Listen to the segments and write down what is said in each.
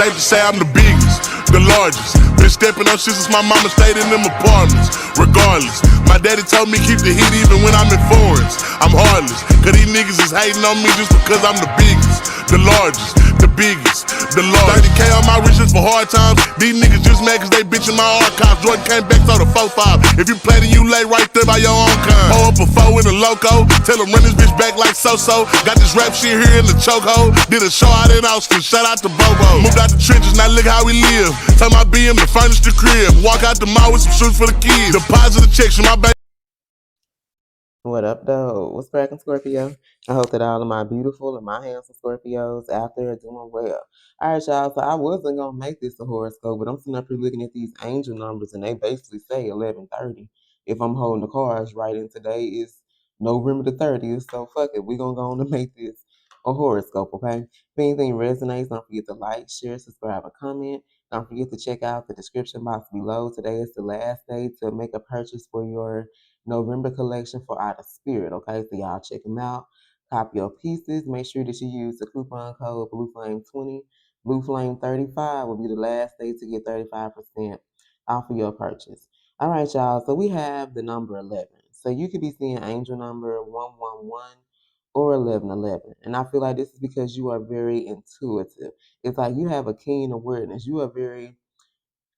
safe to say I'm the biggest, the largest. Been stepping on shit since my mama stayed in them apartments. Regardless, my daddy told me keep the heat even when I'm in foreigns. I'm heartless, cause these niggas is hating on me just because I'm the biggest, the largest, the biggest, the largest. 30K on my riches for hard times. These niggas just mad cause they bitchin' my archives. Jordan came back, so the 4-5. If you play, then you lay right there by your own kind. Pull up a 4 in a loco, tell them run this bitch back like so-so. Got this rap shit here in the chokehold. Did a show out in Austin, shout out to Bobo. Moved out the trenches, now look how we live. Tell my BM to furnish the crib. Walk out the mall with some shoes for the kids. Deposit the checks from my bank. What up, though? What's cracking, Scorpio? I hope that all of my beautiful and my handsome Scorpios out there are doing well. All right, y'all. So I wasn't gonna make this a horoscope, but I'm sitting up here looking at these angel numbers, and they basically say 11:30. If I'm holding the cards right, and today is November the 30th, so fuck it, we're gonna go on and make this a horoscope, okay? If anything resonates, don't forget to like, share, subscribe, and comment. Don't forget to check out the description box below. Today is the last day to make a purchase for your November collection for Out of Spirit. Okay, so y'all check them out. Copy your pieces. Make sure that you use the coupon code BLUFlame20. BLUFlame35 will be the last day to get 35% off of your purchase. All right, y'all. So we have the number 11. So you could be seeing angel number 111 or 1111. And I feel like this is because you are very intuitive. It's like you have a keen awareness. You are very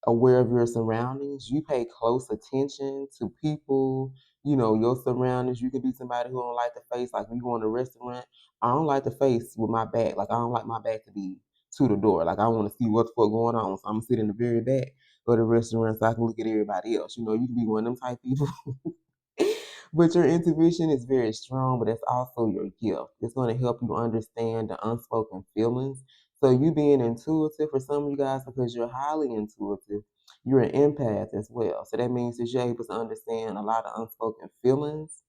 aware of your surroundings. You pay close attention to people, your surroundings. You could be somebody who don't like the face. Like when you go in a restaurant, I don't like the face with my back. Like I don't like my back to be to the door. Like I want to see what's going on. So I'm gonna sit in the very back of the restaurant so I can look at everybody else. You can be one of them type people. But your intuition is very strong, but it's also your gift. It's going to help you understand the unspoken feelings. So you being intuitive for some of you guys, because you're highly intuitive, you're an empath as well. So that means that you're able to understand a lot of unspoken feelings,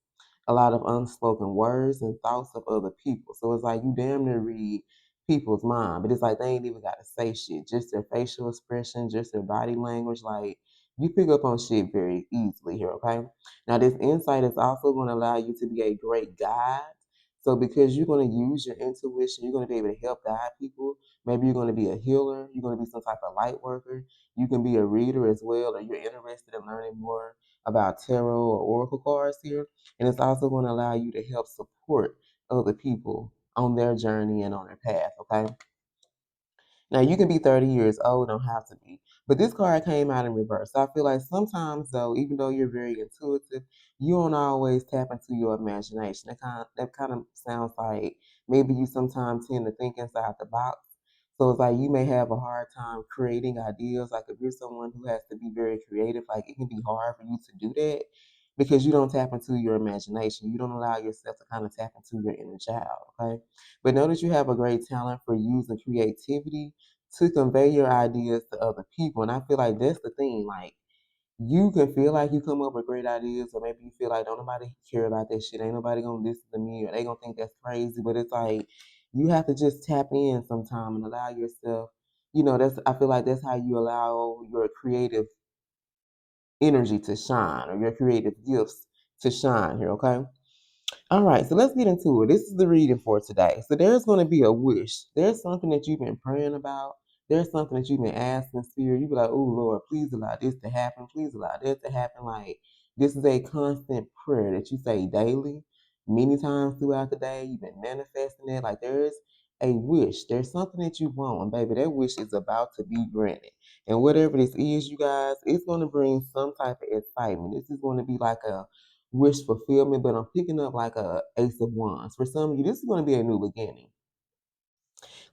a lot of unspoken words and thoughts of other people. So it's like you damn near read people's mind, but it's like they ain't even got to say shit. Just their facial expression, just their body language. Like you pick up on shit very easily here, okay? Now, this insight is also going to allow you to be a great guide. So, because you're going to use your intuition, you're going to be able to help guide people. Maybe you're going to be a healer, you're going to be some type of light worker. You can be a reader as well, or you're interested in learning more about tarot or oracle cards here. And it's also going to allow you to help support other people on their journey and on their path, okay? Now you can be 30 years old, don't have to be. But this card came out in reverse. So I feel like sometimes though, even though you're very intuitive, you don't always tap into your imagination. That kind of sounds like maybe you sometimes tend to think inside the box. So it's like you may have a hard time creating ideas. Like if you're someone who has to be very creative, like it can be hard for you to do that because you don't tap into your imagination. You don't allow yourself to kind of tap into your inner child, okay? But know that you have a great talent for using creativity to convey your ideas to other people. And I feel like that's the thing. Like you can feel like you come up with great ideas, or maybe you feel like don't nobody care about that shit. Ain't nobody gonna listen to me, or they gonna think that's crazy. But it's like you have to just tap in sometime and allow yourself. That's I feel like that's how you allow your creative energy to shine, or your creative gifts to shine here. Okay. All right, so let's get into it. This is the reading for today. So there's going to be a wish. There's something that you've been praying about. There's something that you've been asking Spirit. You be like, oh Lord, please allow this to happen. Please allow that to happen. Like this is a constant prayer that you say daily, many times throughout the day. You've been manifesting it. Like there's a wish. There's something that you want, and baby, that wish is about to be granted. And whatever this is, you guys, it's going to bring some type of excitement. This is going to be like a wish fulfillment, but I'm picking up like a ace of wands. For some of you, this is going to be a new beginning.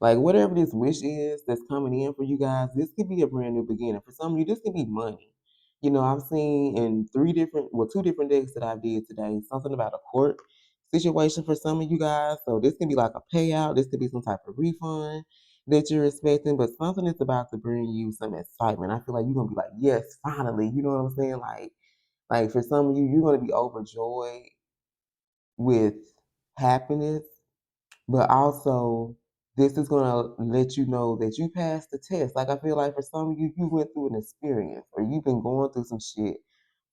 Like whatever this wish is that's coming in for you guys, this could be a brand new beginning. For some of you, this could be money. I've seen in two different decks that I did today, something about a court situation for some of you guys. So this can be like a payout. This could be some type of refund that you're expecting, but something that's about to bring you some excitement. I feel like you're gonna be like, yes, finally. You know what I'm saying? Like for some of you, you're gonna be overjoyed with happiness, but also this is gonna let you know that you passed the test. Like I feel like for some of you, you went through an experience or you've been going through some shit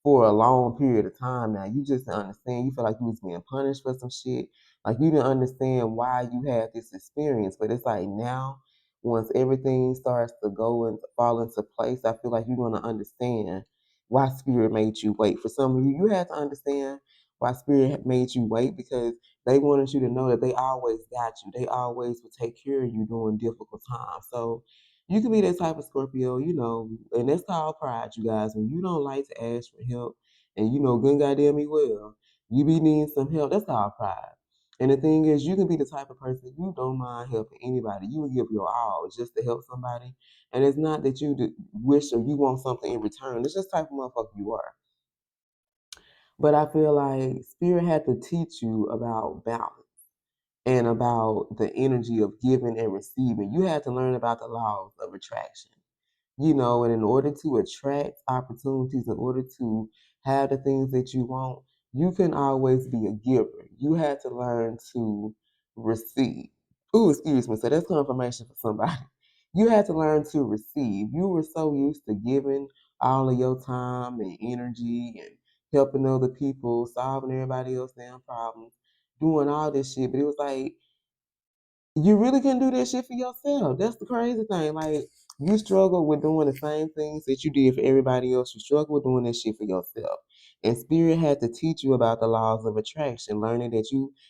for a long period of time now. You just didn't understand. You feel like you was being punished for some shit. Like you didn't understand why you had this experience. But it's like now once everything starts to go and fall into place, I feel like you're going to understand why Spirit made you wait. For some of you, you have to understand why Spirit made you wait because they wanted you to know that they always got you. They always will take care of you during difficult times. So you can be that type of Scorpio, and that's called pride, you guys. When you don't like to ask for help, and good goddamn me well, you be needing some help. That's called pride. And the thing is, you can be the type of person you don't mind helping anybody. You will give your all just to help somebody. And it's not that you wish or you want something in return. It's just the type of motherfucker you are. But I feel like Spirit had to teach you about balance and about the energy of giving and receiving. You had to learn about the laws of attraction. And in order to attract opportunities, in order to have the things that you want, you can always be a giver. You had to learn to receive. Ooh, excuse me. So that's confirmation for somebody. You had to learn to receive. You were so used to giving all of your time and energy and helping other people, solving everybody else's damn problems, doing all this shit. But it was like, you really can do that shit for yourself. That's the crazy thing. Like, you struggle with doing the same things that you did for everybody else. You struggle with doing that shit for yourself. And Spirit had to teach you about the laws of attraction, learning that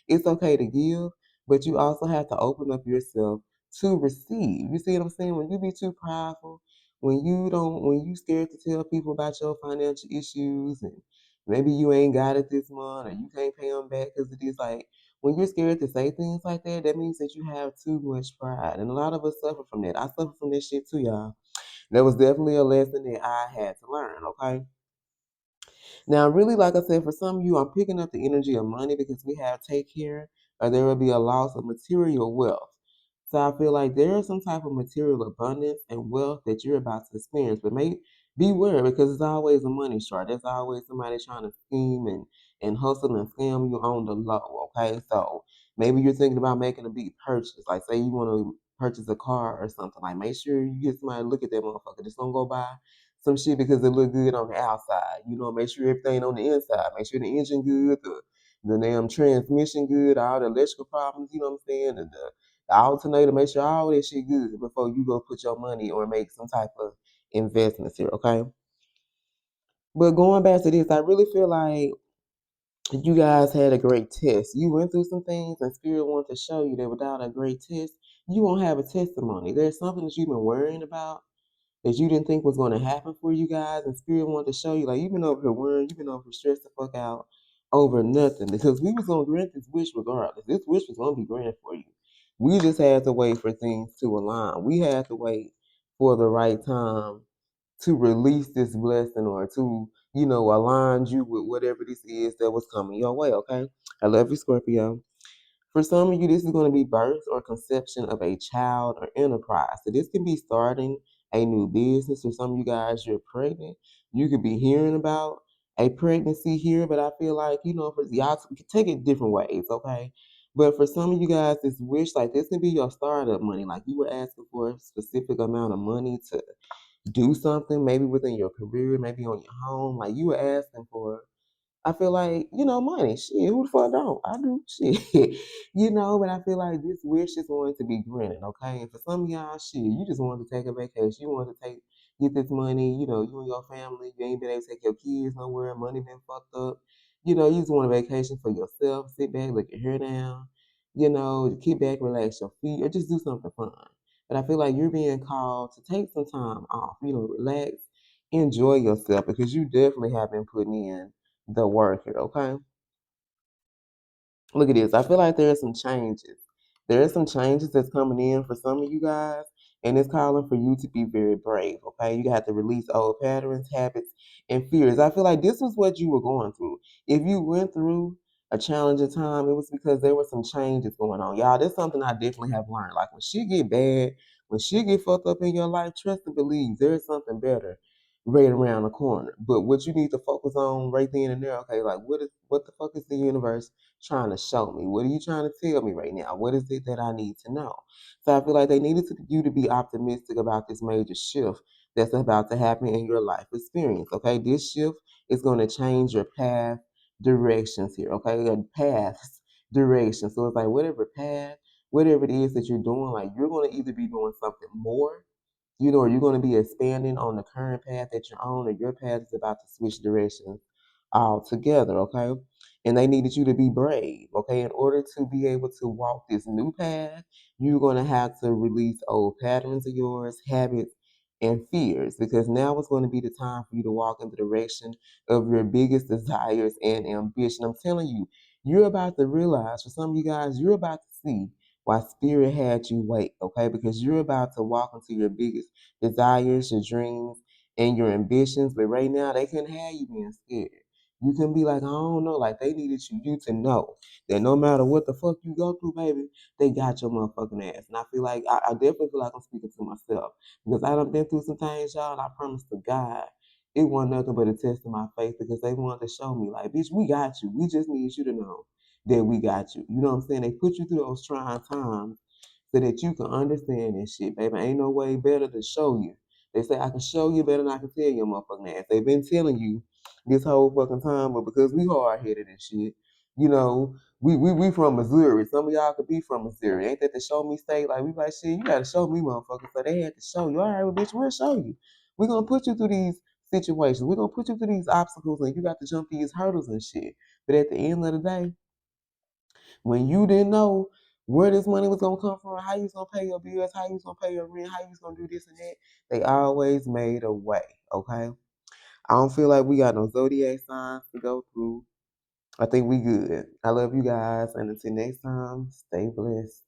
it's okay to give, but you also have to open up yourself to receive. You see what I'm saying? When you be too prideful, when you scared to tell people about your financial issues and maybe you ain't got it this month or you can't pay them back because it is like, when you're scared to say things like that, that means that you have too much pride. And a lot of us suffer from that. I suffer from this shit too, y'all. That was definitely a lesson that I had to learn, okay? Now, really, like I said, for some of you, I'm picking up the energy of money because we have take care, or there will be a loss of material wealth. So I feel like there is some type of material abundance and wealth that you're about to experience, but beware because it's always a money short. There's always somebody trying to scheme and hustle and scam you on the low. Okay, so maybe you're thinking about making a big purchase, like say you want to purchase a car or something. Like make sure you get somebody to look at that motherfucker. Just don't go buy some shit because it look good on the outside. Make sure everything on the inside. Make sure the engine good, the damn transmission good, all the electrical problems, you know what I'm saying? And the alternator, make sure all that shit good before you go put your money or make some type of investments here, okay? But going back to this, I really feel like you guys had a great test. You went through some things and Spirit wanted to show you that without a great test, you won't have a testimony. There's something that you've been worrying about that you didn't think was going to happen for you guys, and Spirit wanted to show you, like, you've been over here worrying, you've been over here stressed the fuck out over nothing, because we was going to grant this wish regardless. This wish was going to be granted for you. We just had to wait for things to align. We had to wait for the right time to release this blessing or to, align you with whatever this is that was coming your way, okay? I love you, Scorpio. For some of you, this is going to be birth or conception of a child or enterprise. So this can be starting a new business. For some of you guys, you're pregnant. You could be hearing about a pregnancy here, but I feel like, for y'all take it different ways, okay? But for some of you guys, this wish, like this can be your startup money. Like you were asking for a specific amount of money to do something, maybe within your career, maybe on your home. Like you were asking for, I feel like, money. Shit, who the fuck don't? I do shit. But I feel like this wish is going to be granted, okay? And for some of y'all, shit, you just wanted to take a vacation. You wanted to get this money, you and your family, you ain't been able to take your kids nowhere, money been fucked up. You just want a vacation for yourself, sit back, let your hair down, kick back, relax your feet, or just do something fun. But I feel like you're being called to take some time off, relax, enjoy yourself because you definitely have been putting in the work here, okay? Look at this. I feel like there are some changes. There are some changes that's coming in for some of you guys, and it's calling for you to be very brave, okay? You got to release old patterns, habits, and fears. I feel like this was what you were going through. If you went through a challenging time, it was because there were some changes going on. Y'all, that's something I definitely have learned. Like when shit get bad, when shit get fucked up in your life, trust and believe there's something better right around the corner. But what you need to focus on right then and there, okay, like what the fuck is the universe trying to show me? What are you trying to tell me right now? What is it that I need to know? So I feel like they needed you to be optimistic about this major shift that's about to happen in your life experience. Okay, this shift is going to change your directions here. Okay, your paths, direction. So it's like whatever path, whatever it is that you're doing, like you're going to either be doing something more, you know, or you're going to be expanding on the current path that you're on, or your path is about to switch directions altogether, okay? And they needed you to be brave, okay? In order to be able to walk this new path, you're going to have to release old patterns of yours, habits, and fears, because now is going to be the time for you to walk in the direction of your biggest desires and ambition. I'm telling you, you're about to realize, for some of you guys, you're about to see why spirit had you wait, okay? Because you're about to walk into your biggest desires, your dreams, and your ambitions. But right now, they couldn't have you being scared. You can be like, I don't know, like they needed you to know that no matter what the fuck you go through, baby, they got your motherfucking ass. And I feel like I definitely feel like I'm speaking to myself because I done been through some things, y'all. And I promise to God, it wasn't nothing but a test of my faith because they wanted to show me, like, bitch, we got you. We just need you to know that we got you. You know what I'm saying? They put you through those trying times so that you can understand this shit, baby. Ain't no way better to show you. They say I can show you better than I can tell your motherfucking ass. They've been telling you this whole fucking time, but because we hard headed and shit, you know, we from Missouri. Some of y'all could be from Missouri. Ain't that the show me state? Like we like shit, you gotta show me, motherfucker. So they had to show you. All right, well, bitch, we'll show you. We're gonna put you through these situations. We're gonna put you through these obstacles and you got to jump these hurdles and shit. But at the end of the day, when you didn't know where this money was gonna come from, how you was gonna pay your bills, how you was gonna pay your rent, how you was gonna do this and that, they always made a way, okay? I don't feel like we got no zodiac signs to go through. I think we good. I love you guys, and until next time, stay blessed.